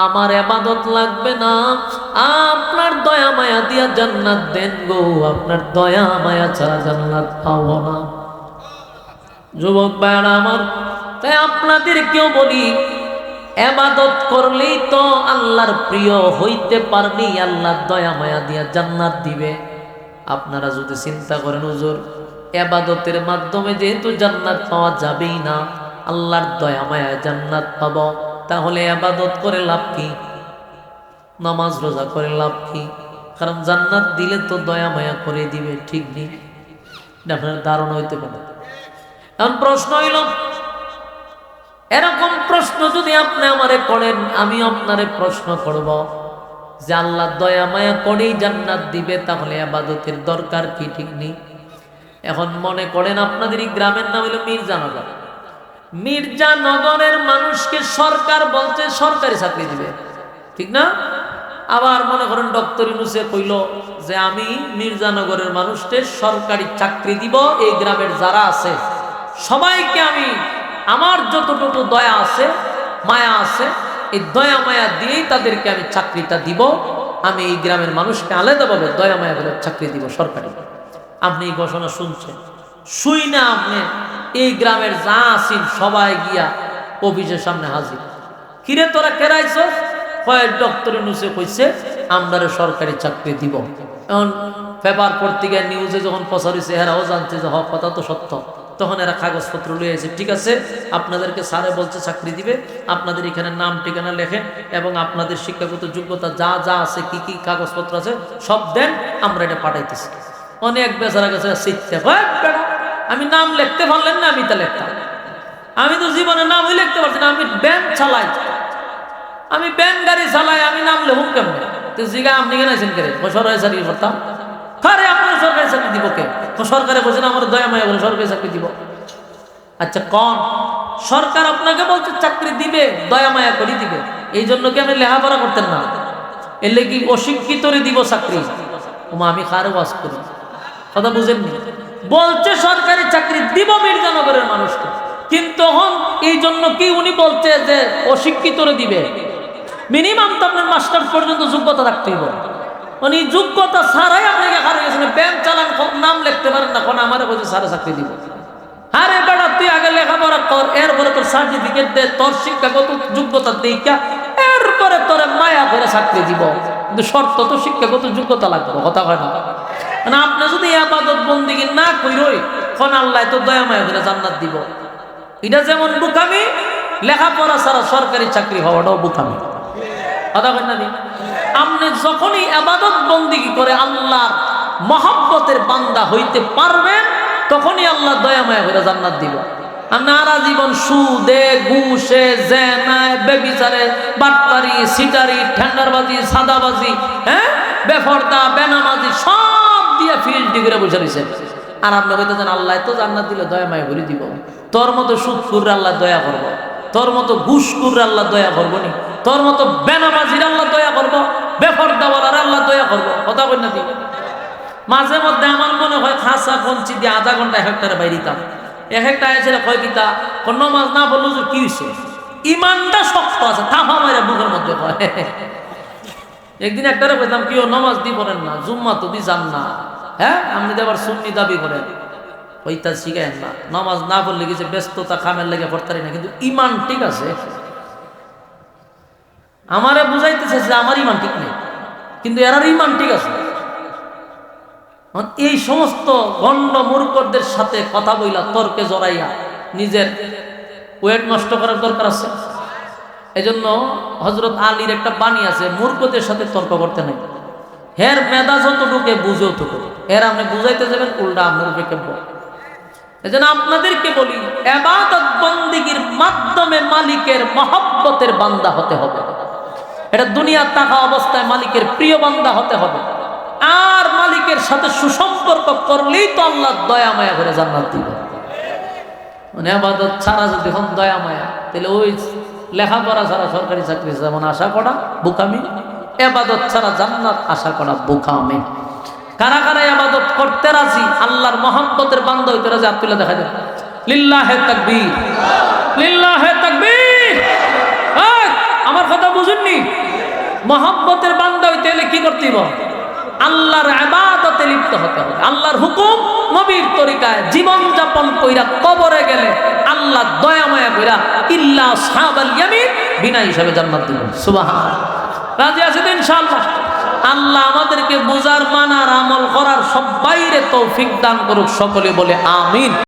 আমার ইবাদত লাগবে না, আপনার দয়া মায়া দিয়া জান্নাত দেন গো, আপনার দয়া মায়া ছাড়া জান্নাত পাবো না। যুবক ভাইরা আমার, তাই আপনাদেরকেও বলি, ইবাদত করলেই তো আল্লাহর প্রিয় হইতে পারলেই আল্লাহ দয়া মায়া দিয়া জান্নাত দিবে। আপনারা যদি চিন্তা করেন হুজুর ইবাদতের মাধ্যমে যেহেতু জান্নাত পাওয়া যাবেই না, আল্লাহর দয়া মায়া জান্নাত পাবো, তাহলে ইবাদত করে লাভ কি? নামাজ রোজা করে লাভ কি? কারণ জান্নাত দিলে তো দয়া মায়া করে দিবে, ঠিক নেই? আপনার ধারণা হইতে পারে। এখন প্রশ্ন হইল, এরকম প্রশ্ন যদি আপনি আমারে করেন, আমি আপনারে প্রশ্ন করব যে আল্লাহ দয়া মায়া করেই জান্নাত দিবে, তাহলে ইবাদতের দরকার কি? ঠিক নেই? এখন মনে করেন আপনাদের এই গ্রামের নাম হলো মির্জানগর। মির্জানগরের মানুষকে সরকার বলছে সরকারি চাকরি দিবে, ঠিক না? আবার মনে করেন ডক্টর ইউনূসে কইল যে আমি মির্জানগরের মানুষকে সরকারি চাকরি দিব, এই গ্রামের যারা আছে সবাইকে আমি আমার যতটুকু দয়া আছে মায়া আছে এই দয়া মায়া দিয়েই তাদেরকে আমি চাকরিটা দিব, আমি এই গ্রামের মানুষকে আলাদাভাবে দয়া মায়া করে চাকরি দিব সরকারি। আপনি এই ঘোষণা শুনছেন, শুই না আপনি এই গ্রামের যা আছেন সবাই গিয়া অফিসের সামনে হাজির। কিরে তোরা কেরাইছ? কয়েক ডক্টর ইউনূসে কইছে আমরা সরকারি চাকরি দিব। এখন পেপার পত্রিকা নিউজে যখন প্রচার হয়েছে, এরাও জানছে যে কথা তো সত্য, তখন এরা কাগজপত্র লয়ে এসে ঠিক আছে আপনাদেরকে স্যারে বলছে চাকরি দিবে, আপনাদের এখানে নাম ঠিকানা লেখেন এবং আপনাদের শিক্ষাগত যোগ্যতা যা যা আছে কি কি কাগজপত্র আছে সব দেন, আমরা এটা পাঠাইতেছি। অনেক বেচারা গেছে শিখতে, আমি নাম লিখতে পারলেন না, আমি তা লিখতাম, আমি তো জীবনে নামই লিখতে পারছি না, আমি ব্যাংক চালাই, আমি ব্যাংক গাড়ি চালাই, আমি নাম লেখুন কেমন? তো জিগা আপনি কেন আছেন কে? সরকারি চাকরি করতাম। আরে আপনার সরকারি চাকরি দিব কে? সরকারে বলছেন আমার দয়া মায়া বলে সরকারি চাকরি দিব। আচ্ছা কোন সরকার আপনাকে বলছে চাকরি দিবে, দয়া মায়া করে দিবে, এই জন্য কি আপনি লেখাপড়া করতেন না? এলে কি অশিক্ষিতরে দিব চাকরি? আমি কারে ওয়াজ করি, কথা বুঝেননি? বলছে সরকারি চাকরি দিব মির্জানগরের মানুষকে, কিন্তু তখন এই জন্য কি উনি বলছে যে অশিক্ষিতরে দিবে? মিনিমাম তো আপনার মাস্টার পর্যন্ত যোগ্যতা থাকতে হবে। উনি যোগ্যতা ছাড়াই আপনাকে হারিয়ে গেছেন, ব্যাংক চালান, নাম লিখতে পারেন না, কোন আমার বলছে সারা চাকরি দিব। আরে বেটা তুই আগে লেখাপড়া কর, এরপরে তোর সার্টিফিকেট দে, তোর শিক্ষাগত যোগ্যতা দেখা এরপরে তোর মায়া করে চাকরি দিব, কিন্তু শর্ত তো শিক্ষাগত যোগ্যতা লাগবে, কথা হয় না? মানে আপনি যদি ইবাদত বন্দেগী না কইরই, কোন আল্লাহ তো দয়া মায়া করে জান্নাত দিব। এটা যেমন বুকামি, লেখাপড়া ছাড়া সরকারি চাকরি হওয়াটাও বুকামি, কথা হয় না? আপনি যখনই ইবাদত বন্দেগী করে আল্লাহর মহব্বতের বান্দা হইতে পারবেন, তখনই আল্লাহ দয়া মায়া করে জান্নাত দিব। নারা জীবন সুদে ঘুষে জেনায় বেবিচারে বাটপারি সিটারি ঠেন্ডারবাজি সাদাবাজি, হ্যাঁ বেফরদা বেনামাজি সব দিয়ে ফিল্ডি করে বসে রয়েছে, আর আপনি বলতেছেন আল্লাহ তো জান্নাত দিলে দয়া মায়া করে দিব। তোর মতো সুদ খুররে আল্লাহ দয়া করব, তোর মতো ঘুষ খুররে আল্লাহ দয়া করবো নি, তোর মতো বেনামাজির আল্লাহ দয়া করবো, বেফরদাওয়ালার আল্লাহ দয়া করবো, কথা বল না? মাঝে মধ্যে আমার মনে হয় খাসা কঞ্চি দিয়ে আধা ঘন্টা এক একটারে বাইরিতাম, এক একটা এসে কয় কিতা নামাজ না বললো যে কি হয়েছে, ইমানটা শক্ত আছে, থাফা মারে বুকের মধ্যে কয়। একদিন একটারে বলতাম কি ও নামাজ দি পড়েন না, জুম্মা তো দি যান না, হ্যাঁ আপনি তো আবার সুন্নি দাবি করেন, ওইটা শিখায়েন না, নামাজ না পড়লে গেছে ব্যস্ততা কামের লেগে পড়তারি না, কিন্তু ইমান ঠিক আছে। আমারে বুঝাইতেছে যে আমার ইমান ঠিক নেই, কিন্তু এরার ইমান ঠিক আছে। এই সমস্ত গণ্ড মূর্খদের সাথে কথা বইলা তর্কে জড়াইয়া নিজের ওয়েট নষ্ট করার দরকার আছে? এজন্য হযরত আলীর একটা বাণী আছে, মূর্খদের সাথে তর্ক করতে নেই, হের মেধা যতটুকু বুঝেও তো, এর আপনি বুঝাইতে যাবেন উল্টা আপনার উপরে কেবল। এজন্য আপনাদেরকে বলি ইবাদত বন্দেগীর মাধ্যমে মালিকের মহব্বতের বান্দা হতে হবে, এটা দুনিয়ার থাকা অবস্থায় মালিকের প্রিয় বান্দা হতে হবে, আর মালিকের সাথে সুসম্পর্ক করলেই তো আল্লাহ দয়া মায়া করে জান্নাত দিবে। মানে ইবাদত ছাড়া যদি হন দয়া মায়া, তাহলে ওই লেখাপড়া ছাড়া সরকারি চাকরি যেমন আশা করা বোকামি, ইবাদত ছাড়া জান্নাত আশা করা বোকামি। কারা কারা ইবাদত করতে রাজি, আল্লাহর মহব্বতের বান্দা হইতে রাজি, আব্দুল্লাহ দেখা যায়। লিল্লাহে তাকবীর, লিল্লাহে তাকবীর। আমার কথা বুঝুননি? মহব্বতের বান্দা হইতে হলে কি করতে হবে? আল্লাহর ইবাদতে লিপ্ত হতে হবে। আল্লাহর হুকুম নবীর তরিকায় জীবন যাপন কইরা কবরে গেলে আল্লাহ দয়া মায়া কইরা ইল্লা আসহাবাল ইয়ামিন বিনা হিসাবে জান্নাত দিবেন। সুবহানাল্লাহ। রাজি আছেন ইনশাআল্লাহ? আল্লাহ আমাদেরকে বুঝার, মানার, আমল করার সবাইরে তৌফিক দান করুক। সকলে বলে আমিন।